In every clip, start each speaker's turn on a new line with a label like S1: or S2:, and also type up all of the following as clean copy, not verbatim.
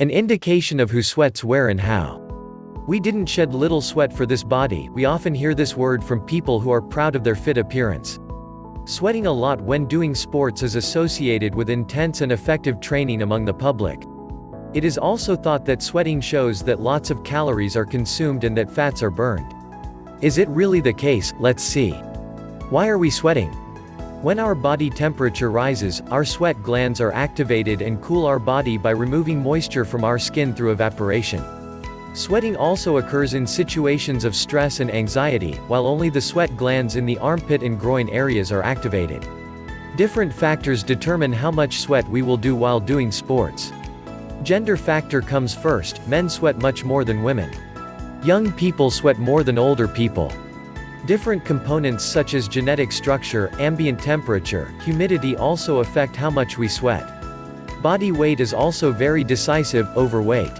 S1: An indication of who sweats where and how. We didn't shed little sweat for this body. We often hear this word from people who are proud of their fit appearance. Sweating a lot when doing sports is associated with intense and effective training among the public. It is also thought that sweating shows that lots of calories are consumed and that fats are burned. Is it really the case? Let's see. Why are we sweating? When our body temperature rises, our sweat glands are activated and cool our body by removing moisture from our skin through evaporation. Sweating also occurs in situations of stress and anxiety, while only the sweat glands in the armpit and groin areas are activated. Different factors determine how much sweat we will do while doing sports. Gender factor comes first. Men sweat much more than women. Young people sweat more than older people. Different components such as genetic structure, ambient temperature, humidity also affect how much we sweat. Body weight is also very decisive. Overweight.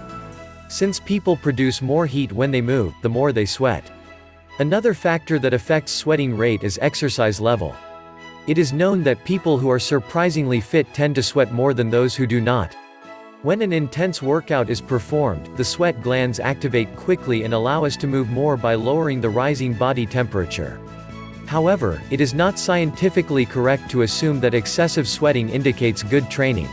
S1: Since people produce more heat when they move, the more they sweat. Another factor that affects sweating rate is exercise level. It is known that people who are surprisingly fit tend to sweat more than those who do not. When an intense workout is performed, the sweat glands activate quickly and allow us to move more by lowering the rising body temperature. However, it is not scientifically correct to assume that excessive sweating indicates good training.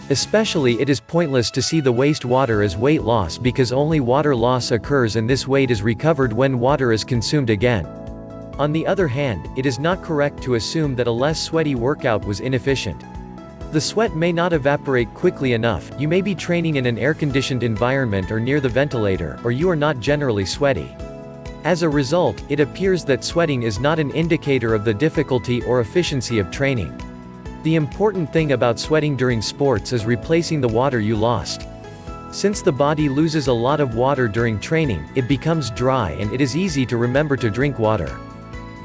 S1: Especially, it is pointless to see the waste water as weight loss because only water loss occurs and this weight is recovered when water is consumed again. On the other hand, it is not correct to assume that a less sweaty workout was inefficient. The sweat may not evaporate quickly enough. You may be training in an air-conditioned environment or near the ventilator, or you are not generally sweaty. As a result, it appears that sweating is not an indicator of the difficulty or efficiency of training. The important thing about sweating during sports is replacing the water you lost. Since the body loses a lot of water during training, it becomes dry and it is easy to remember to drink water.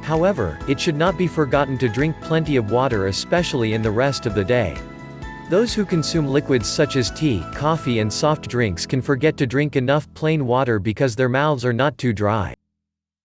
S1: However, it should not be forgotten to drink plenty of water, especially in the rest of the day. Those who consume liquids such as tea, coffee and soft drinks can forget to drink enough plain water because their mouths are not too dry.